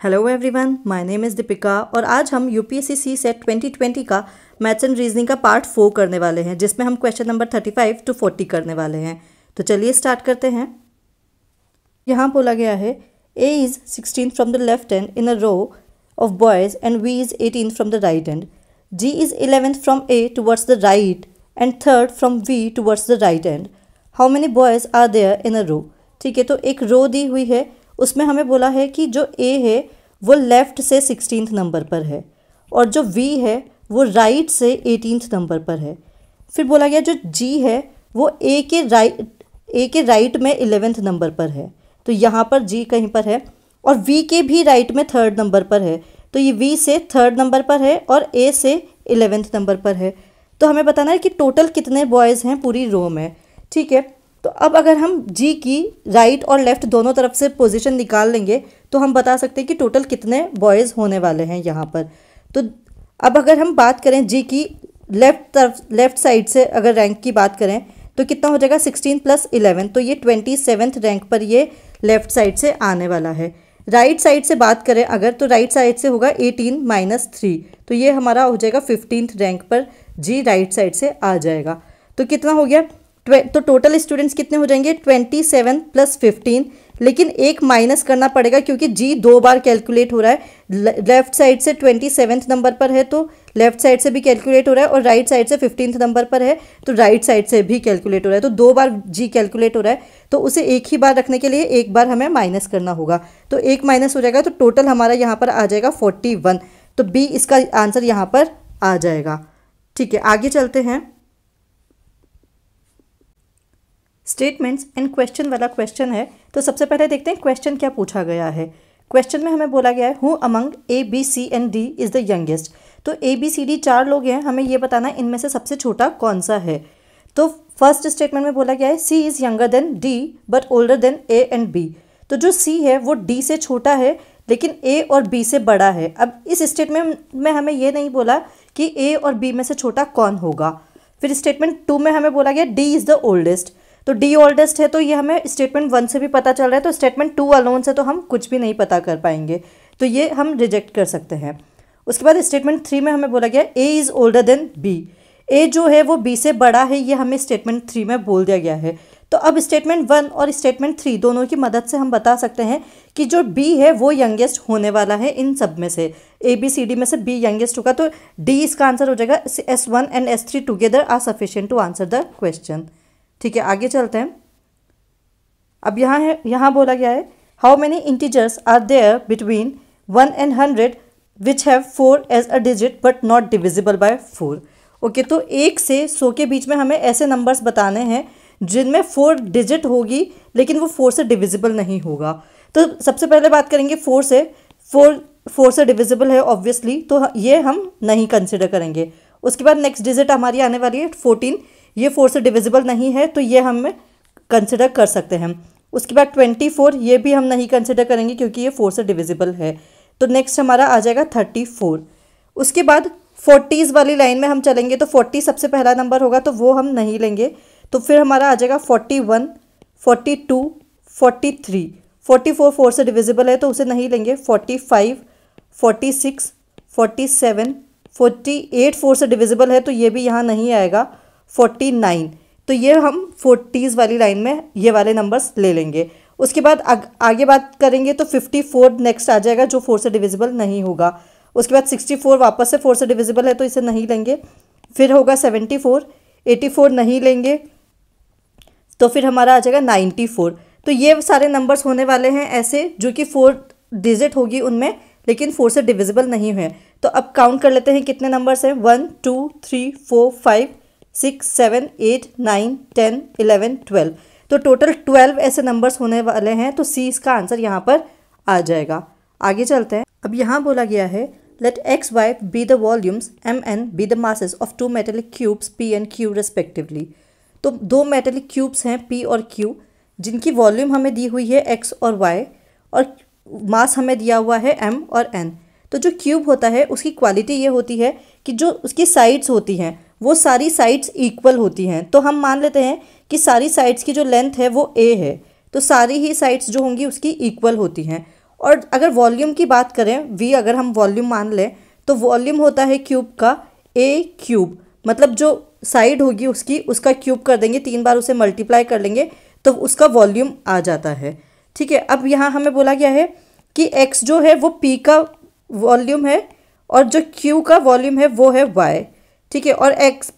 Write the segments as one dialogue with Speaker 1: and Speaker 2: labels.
Speaker 1: Hello everyone, my name is Deepika और आज हम यूपीएससी सीसेट 2020 का मैथ्स एंड रीजनिंग का पार्ट 4 करने वाले हैं, जिसमें हम क्वेश्चन नंबर 35 to 40 करने वाले हैं। तो चलिए स्टार्ट करते हैं। यहाँ बोला गया है A is 16 from the left hand in a row of boys and V is 18 from the right hand. G is 11th from A towards the right end 3rd from V towards the right hand. How many boys are there in a row. ठीक है, तो एक रो दी हुई है, उसमें हमें बोला है कि जो A है वो लेफ़्ट से 16th नंबर पर है और जो V है वो राइट से 18th नंबर पर है। फिर बोला गया जो G है वो A के राइट में 11th नंबर पर है, तो यहाँ पर G कहीं पर है, और V के भी राइट में 3rd नंबर पर है, तो ये V से 3rd नंबर पर है और A से 11th नंबर पर है। तो हमें बताना है कि टोटल कितने बॉयज़ हैं पूरी रो में। ठीक है, तो अब अगर हम G की राइट और लेफ़्ट दोनों तरफ से पोजीशन निकाल लेंगे तो हम बता सकते हैं कि टोटल कितने बॉयज़ होने वाले हैं यहाँ पर। तो अब अगर हम बात करें G की लेफ़्ट साइड से अगर रैंक की बात करें तो कितना हो जाएगा 16 + 11, तो ये 27th रैंक पर ये लेफ़्ट साइड से आने वाला है। राइट साइड से बात करें अगर तो राइट साइड से होगा 18 - 3, तो ये हमारा हो जाएगा 15th रैंक पर G राइट साइड से आ जाएगा। तो कितना हो गया, तो टोटल स्टूडेंट्स कितने हो जाएंगे 27 + 15, लेकिन एक माइनस करना पड़ेगा क्योंकि G 2 बार कैलकुलेट हो रहा है। लेफ्ट साइड से 27th नंबर पर है तो लेफ्ट साइड से भी कैलकुलेट हो रहा है, और राइट साइड से 15th नंबर पर है तो राइट साइड से भी कैलकुलेट हो रहा है, तो 2 बार G कैलकुलेट हो रहा है, तो उसे एक ही बार रखने के लिए एक बार हमें माइनस करना होगा, तो एक माइनस हो जाएगा, तो टोटल हमारा यहाँ पर आ जाएगा 41, तो B इसका आंसर यहाँ पर आ जाएगा। ठीक है, आगे चलते हैं। स्टेटमेंट्स एंड क्वेश्चन वाला क्वेश्चन है, तो सबसे पहले देखते हैं क्वेश्चन क्या पूछा गया है। क्वेश्चन में हमें बोला गया है who among A, B, C and D is the youngest. तो A, B, C, D 4 लोग हैं, हमें ये बताना है इनमें से सबसे छोटा कौन सा है। तो फर्स्ट स्टेटमेंट में बोला गया है C is younger than D but older than A and B। तो जो C है वो D से छोटा है लेकिन A और B से बड़ा है। अब इस स्टेटमेंट में हमें ये नहीं बोला कि A और B में से छोटा कौन होगा। फिर स्टेटमेंट 2 में हमें बोला गया D इज़ द ओल्डेस्ट, तो D ओल्डेस्ट है, तो ये हमें स्टेटमेंट 1 से भी पता चल रहा है, तो स्टेटमेंट 2 अलोन से तो हम कुछ भी नहीं पता कर पाएंगे, तो ये हम रिजेक्ट कर सकते हैं। उसके बाद स्टेटमेंट 3 में हमें बोला गया A is older than B। A जो है वो B से बड़ा है, ये हमें स्टेटमेंट 3 में बोल दिया गया है। तो अब स्टेटमेंट 1 और स्टेटमेंट 3 दोनों की मदद से हम बता सकते हैं कि जो B है वो यंगेस्ट होने वाला है इन सब में से। A, B, C, D में से B यंगेस्ट होगा, तो D इसका आंसर हो जाएगा। S1 and S3 together are sufficient to answer the question. ठीक है, आगे चलते हैं। अब यहाँ बोला गया है how many integers are there between 1 and 100 which have 4 as a digit but not divisible by 4। Okay, तो 1 से 100 के बीच में हमें ऐसे नंबर्स बताने हैं जिनमें 4 डिजिट होगी लेकिन वो 4 से डिविजिबल नहीं होगा। तो सबसे पहले बात करेंगे 4 से। 4 से डिविजिबल है ऑब्वियसली, तो ये हम नहीं कंसिडर करेंगे। उसके बाद नेक्स्ट डिजिट हमारी आने वाली है 14, ये 4 से डिविजिबल नहीं है, तो ये हम कंसिडर कर सकते हैं। उसके बाद 24, ये भी हम नहीं कंसिडर करेंगे क्योंकि ये 4 से डिविजिबल है। तो नेक्स्ट हमारा आ जाएगा 34। उसके बाद 40s वाली लाइन में हम चलेंगे, तो 40 सबसे पहला नंबर होगा, तो वो हम नहीं लेंगे। तो फिर हमारा आ जाएगा 41, 42, 43। 44 4 से डिविजिबल है तो उसे नहीं लेंगे। 45, 46, 47, 48 4 से डिविजिबल है तो ये भी यहाँ नहीं आएगा। 49, तो ये हम 40s वाली लाइन में ये वाले नंबर्स ले लेंगे। उसके बाद आगे बात करेंगे तो 54 नेक्स्ट आ जाएगा जो 4 से डिविजिबल नहीं होगा। उसके बाद 64 वापस से 4 से डिविजिबल है तो इसे नहीं लेंगे। फिर होगा 74, 84 नहीं लेंगे, तो फिर हमारा आ जाएगा 94। तो ये सारे नंबर्स होने वाले हैं ऐसे जो कि 4 डिजिट होगी उनमें लेकिन 4 से डिविजिबल नहीं है। तो अब काउंट कर लेते हैं कितने नंबर्स हैं। 1 2 3 4 5 6 7 8 9 10 11 12, तो टोटल 12 ऐसे नंबर्स होने वाले हैं, तो C इसका आंसर यहाँ पर आ जाएगा। आगे चलते हैं। अब यहाँ बोला गया है let x y be the volumes m n be the masses of 2 metallic cubes P and Q respectively. तो 2 मेटेलिक क्यूब्स हैं P और Q, जिनकी वॉल्यूम हमें दी हुई है X और Y और मास हमें दिया हुआ है M और N। तो जो क्यूब होता है उसकी क्वालिटी ये होती है कि जो उसकी साइड्स होती हैं वो सारी साइड्स इक्वल होती हैं। तो हम मान लेते हैं कि सारी साइड्स की जो लेंथ है वो A है, तो सारी ही साइड्स जो होंगी उसकी इक्वल होती हैं। और अगर वॉल्यूम की बात करें, v अगर हम वॉल्यूम मान लें तो वॉल्यूम होता है क्यूब का a क्यूब, मतलब जो साइड होगी उसका क्यूब कर देंगे, 3 बार उसे मल्टीप्लाई कर लेंगे तो उसका वॉल्यूम आ जाता है। ठीक है, अब यहाँ हमें बोला गया है कि x जो है वो p का वॉल्यूम है और जो q का वॉल्यूम है वो है y। ठीक है, और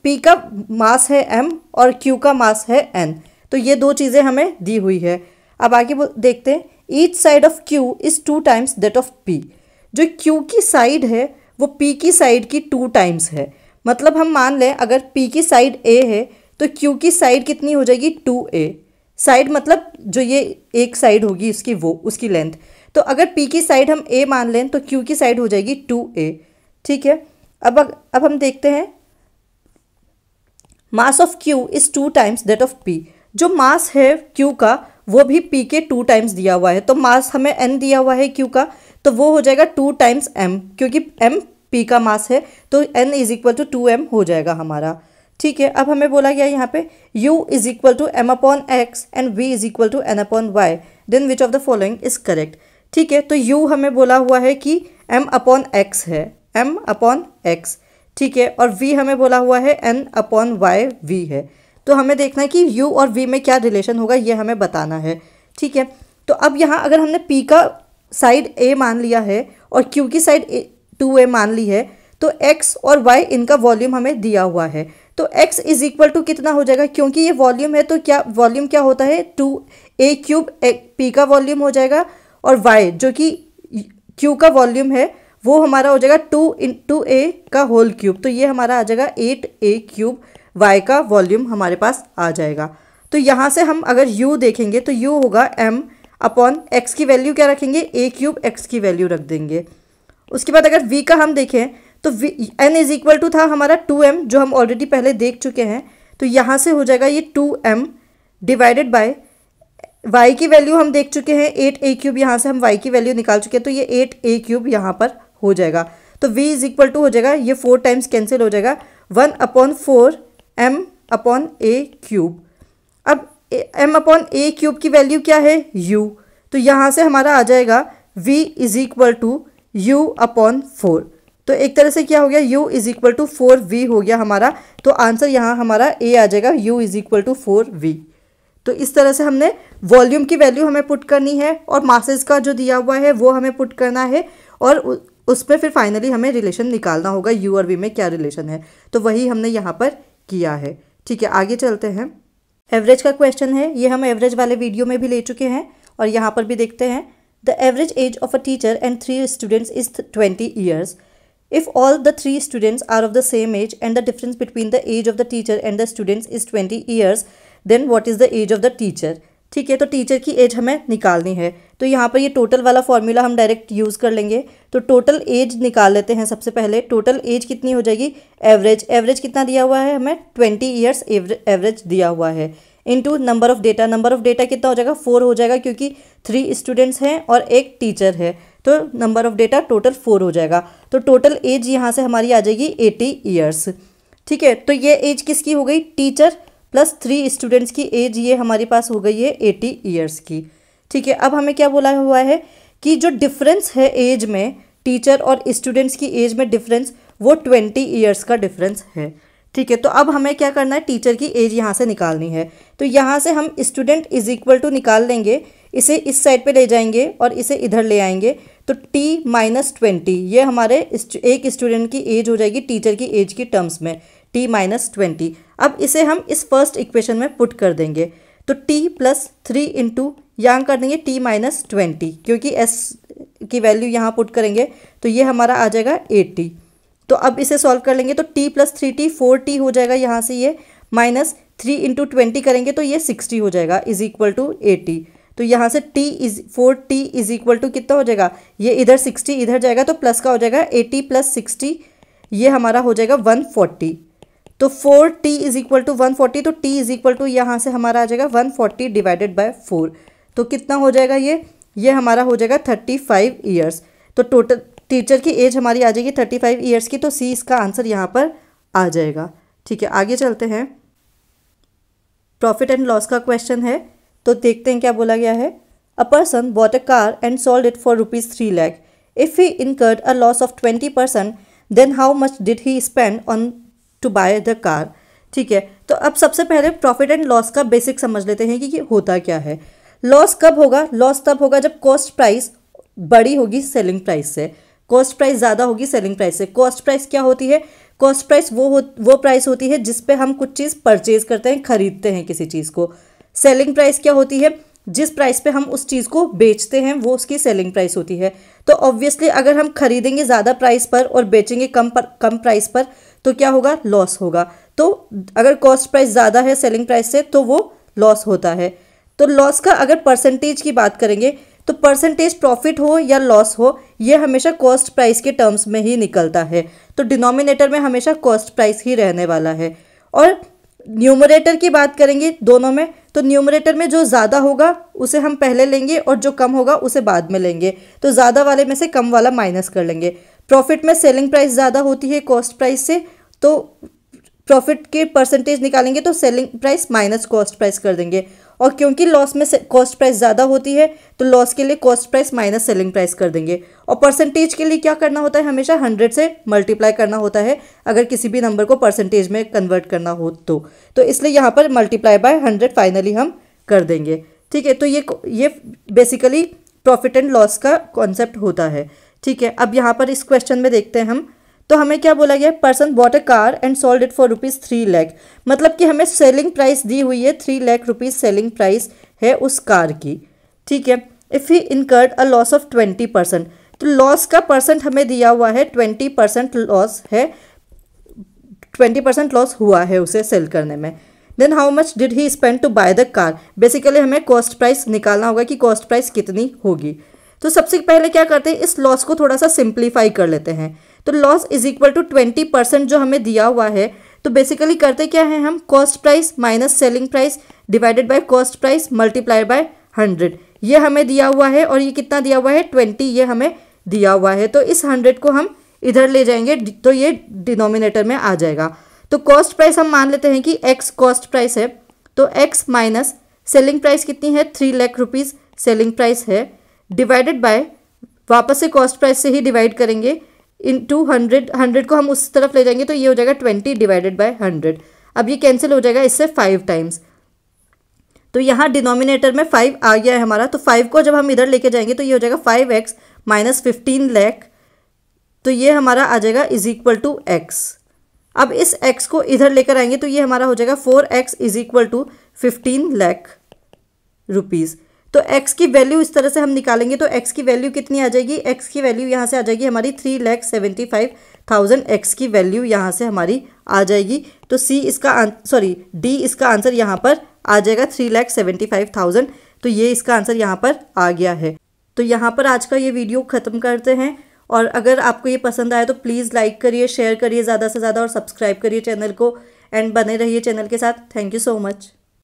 Speaker 1: p का मास है m और q का मास है n। तो ये दो चीज़ें हमें दी हुई है। अब आगे देखते हैं, each side of q is 2 times that of p। जो q की साइड है वो p की साइड की 2 टाइम्स है। मतलब हम मान लें अगर p की साइड a है तो q की साइड कितनी हो जाएगी 2a। साइड मतलब जो ये एक साइड होगी उसकी लेंथ। तो अगर p की साइड हम a मान लें तो q की साइड हो जाएगी 2a। ठीक है, अब हम देखते हैं, mass of q is 2 times that of p। जो मास है q का वो भी p के 2 टाइम्स दिया हुआ है। तो मास हमें n दिया हुआ है q का, तो वो हो जाएगा 2 टाइम्स m, क्योंकि m p का मास है तो n is equal to 2m हो जाएगा हमारा। ठीक है, अब हमें बोला गया यहाँ पे u is equal to m upon x and v is equal to n upon y, then which of the following is correct. ठीक है, तो u हमें बोला हुआ है कि m अपॉन एक्स है, m अपॉन एक्स। ठीक है, और v हमें बोला हुआ है n अपॉन वाई v है। तो हमें देखना है कि u और v में क्या रिलेशन होगा, ये हमें बताना है। ठीक है, तो अब यहाँ अगर हमने p का साइड a मान लिया है और q की साइड 2a मान ली है तो x और y इनका वॉल्यूम हमें दिया हुआ है। तो x इज इक्वल टू कितना हो जाएगा, क्योंकि ये वॉल्यूम है तो क्या वॉल्यूम क्या होता है 2a क्यूब p का वॉल्यूम हो जाएगा, और y जो कि q का वॉल्यूम है वो हमारा हो जाएगा 2 इंटू a का होल क्यूब। तो ये हमारा आ जाएगा 8a क्यूब, y का वॉल्यूम हमारे पास आ जाएगा। तो यहाँ से हम अगर u देखेंगे तो u होगा m अपॉन एक्स की वैल्यू क्या रखेंगे, a क्यूब x की वैल्यू रख देंगे। उसके बाद अगर v का हम देखें तो n इज इक्वल टू था हमारा 2m, जो हम ऑलरेडी पहले देख चुके हैं। तो यहाँ से हो जाएगा ये 2m डिवाइडेड बाय y की वैल्यू हम देख चुके हैं 8a क्यूब, यहाँ से हम y की वैल्यू निकाल चुके हैं तो ये 8a क्यूब यहाँ पर हो जाएगा। तो v इज इक्वल टू हो जाएगा, ये 4 टाइम्स कैंसिल हो जाएगा, 1 upon 4 m upon a cube. अब m अपॉन a क्यूब की वैल्यू क्या है u, तो यहाँ से हमारा आ जाएगा v is equal to u upon 4। तो एक तरह से क्या हो गया, u is equal to 4v हो गया हमारा। तो आंसर यहाँ हमारा a आ जाएगा, u is equal to 4v। तो इस तरह से हमने वॉल्यूम की वैल्यू हमें पुट करनी है और मासेस का जो दिया हुआ है वो हमें पुट करना है, और उसमें फिर फाइनली हमें रिलेशन निकालना होगा u और v में क्या रिलेशन है। तो वही हमने यहाँ पर किया है। ठीक है, आगे चलते हैं। एवरेज का क्वेश्चन है, ये हम एवरेज वाले वीडियो में भी ले चुके हैं और यहाँ पर भी देखते हैं। The average age of a teacher and 3 students is 20 years. If all the 3 students are of the same age and the difference between the age of the teacher and the students is 20 years, then what is the age of the teacher? ठीक है, तो teacher की as हमें निकालनी है। तो यहाँ पर ये टोटल वाला फॉर्मूला हम डायरेक्ट यूज़ कर लेंगे। तो टोटल एज निकाल लेते हैं सबसे पहले। टोटल एज कितनी हो जाएगी, एवरेज कितना दिया हुआ है हमें 20 ईयर्स एवरेज दिया हुआ है, into number of data. Number of data कितना हो जाएगा 4 हो जाएगा, क्योंकि 3 स्टूडेंट्स हैं और एक टीचर है, तो नंबर ऑफ डेटा टोटल 4 हो जाएगा। तो टोटल एज यहाँ से हमारी आ जाएगी 80 ईयर्स। ठीक है, तो ये एज किसकी हो गई, टीचर प्लस 3 स्टूडेंट्स की एज ये हमारे पास हो गई है 80 ईयर्स की। ठीक है, अब हमें क्या बोला हुआ है कि जो डिफरेंस है एज में, टीचर और स्टूडेंट्स की एज में डिफरेंस वो 20 ईयर्स का डिफरेंस है। ठीक है, तो अब हमें क्या करना है, टीचर की एज यहाँ से निकालनी है। तो यहाँ से हम स्टूडेंट इज इक्वल टू निकाल लेंगे, इसे इस साइड पे ले जाएंगे और इसे इधर ले आएंगे। तो t माइनस 20 ये हमारे एक स्टूडेंट की एज हो जाएगी टीचर की एज की टर्म्स में, t माइनस 20। अब इसे हम इस फर्स्ट इक्वेशन में पुट कर देंगे। तो t प्लस 3 इंटू यहाँ कर देंगे t माइनस 20, क्योंकि s की वैल्यू यहाँ पुट करेंगे तो ये हमारा आ जाएगा 80। तो अब इसे सॉल्व कर लेंगे तो t प्लस 3t 4t हो जाएगा, यहाँ से ये माइनस 3 इंटू 20 करेंगे तो ये 60 हो जाएगा इज इक्वल टू 80। तो यहाँ से 4t इज इक्वल टू कितना हो जाएगा, ये इधर 60 इधर जाएगा तो प्लस का हो जाएगा 80 प्लस 60, ये हमारा हो जाएगा 140। तो 4t इज इक्वल टू 140, तो t इज इक्वल टू यहाँ से हमारा आ जाएगा 140 डिवाइडेड बाय 4। तो कितना हो जाएगा ये हमारा हो जाएगा 35 ईयर्स। तो टोटल टीचर की एज हमारी आ जाएगी 35 ईयर्स की। तो सी इसका आंसर यहाँ पर आ जाएगा। ठीक है, आगे चलते हैं। प्रॉफिट एंड लॉस का क्वेश्चन है, तो देखते हैं क्या बोला गया है। A person bought a car and sold it for rupees 3 lakh. If he incurred a loss of 20%, then how much did he spend on to buy the car? ठीक है, तो अब सबसे पहले प्रॉफिट एंड लॉस का basic समझ लेते हैं कि ये होता क्या है। लॉस कब होगा? लॉस तब होगा जब कॉस्ट प्राइस बड़ी होगी सेलिंग प्राइस से, कॉस्ट प्राइस ज़्यादा होगी सेलिंग प्राइस से। कॉस्ट प्राइस क्या होती है? कॉस्ट प्राइस वो प्राइस होती है जिस पे हम कुछ चीज़ परचेज करते हैं, खरीदते हैं किसी चीज़ को। सेलिंग प्राइस क्या होती है? जिस प्राइस पे हम उस चीज़ को बेचते हैं वो उसकी सेलिंग प्राइस होती है। तो ऑब्वियसली अगर हम खरीदेंगे ज़्यादा प्राइस पर और बेचेंगे कम प्राइस पर तो क्या होगा? लॉस होगा। तो अगर कॉस्ट प्राइस ज़्यादा है सेलिंग प्राइस से तो वो लॉस होता है। तो लॉस का अगर परसेंटेज की बात करेंगे तो परसेंटेज प्रॉफिट हो या लॉस हो ये हमेशा कॉस्ट प्राइस के टर्म्स में ही निकलता है। तो डिनोमिनेटर में हमेशा कॉस्ट प्राइस ही रहने वाला है। और न्यूमरेटर की बात करेंगे दोनों में, तो न्यूमरेटर में जो ज़्यादा होगा उसे हम पहले लेंगे और जो कम होगा उसे बाद में लेंगे। तो ज़्यादा वाले में से कम वाला माइनस कर लेंगे। प्रॉफिट में सेलिंग प्राइस ज़्यादा होती है कॉस्ट प्राइस से, तो प्रॉफिट के परसेंटेज निकालेंगे तो selling price minus cost price कर देंगे। और क्योंकि लॉस में कॉस्ट प्राइस ज़्यादा होती है तो लॉस के लिए cost price minus selling price कर देंगे। और परसेंटेज के लिए क्या करना होता है? हमेशा 100 से मल्टीप्लाई करना होता है अगर किसी भी नंबर को परसेंटेज में कन्वर्ट करना हो तो इसलिए यहाँ पर मल्टीप्लाई बाय 100 फाइनली हम कर देंगे। ठीक है, तो ये बेसिकली प्रॉफिट एंड लॉस का कॉन्सेप्ट होता है। ठीक है, अब यहाँ पर इस क्वेश्चन में देखते हैं हम, तो हमें क्या बोला गया? Person bought a car and sold it for rupees 3 lakh. मतलब कि हमें सेलिंग प्राइस दी हुई है 3 लाख रुपीज़ सेलिंग प्राइस है उस कार की। ठीक है, if he incurred a loss of 20%, तो लॉस का परसेंट हमें दिया हुआ है 20% लॉस है, 20% लॉस हुआ है उसे सेल करने में। Then how much did he spend to buy the car. Basically हमें कॉस्ट प्राइस निकालना होगा कि कॉस्ट प्राइस कितनी होगी। तो सबसे पहले क्या करते हैं? इस लॉस को थोड़ा सा सिंप्लीफाई कर लेते हैं। तो लॉस इज इक्वल टू 20% जो हमें दिया हुआ है, तो बेसिकली करते क्या है हम? Cost price minus selling price divided by cost price multiply by 100। ये हमें दिया हुआ है और ये कितना दिया हुआ है? 20 ये हमें दिया हुआ है। तो इस 100 को हम इधर ले जाएंगे तो ये डिनोमिनेटर में आ जाएगा। तो कॉस्ट प्राइस हम मान लेते हैं कि x कॉस्ट प्राइस है, तो x माइनस सेलिंग प्राइस कितनी है? 3 लाख रुपीज़ सेलिंग प्राइस है, डिवाइडेड बाय वापस से कॉस्ट प्राइस से ही डिवाइड करेंगे इनटू 100 को हम उस तरफ ले जाएंगे तो ये हो जाएगा 20 डिवाइडेड बाय 100। अब ये कैंसिल हो जाएगा इससे 5 टाइम्स, तो यहाँ डिनोमिनेटर में 5 आ गया है हमारा। तो 5 को जब हम इधर लेके जाएंगे तो ये हो जाएगा 5x माइनस 15 लाख, तो ये हमारा आ जाएगा इज इक्वल टू x। अब इस x को इधर लेकर आएंगे तो ये हमारा हो जाएगा 4x is equal to 15 lakh rupees. तो x की वैल्यू इस तरह से हम निकालेंगे तो x की वैल्यू कितनी आ जाएगी? x की वैल्यू यहाँ से आ जाएगी हमारी 3,75,000 x की वैल्यू यहाँ से हमारी आ जाएगी। तो D इसका आंसर यहाँ पर आ जाएगा 3,75,000। तो ये इसका आंसर यहाँ पर आ गया है। तो यहाँ पर आज का ये वीडियो ख़त्म करते हैं। और अगर आपको ये पसंद आए तो प्लीज़ लाइक करिए, शेयर करिए ज़्यादा से ज़्यादा और सब्सक्राइब करिए चैनल को एंड बने रहिए चैनल के साथ। Thank you so much.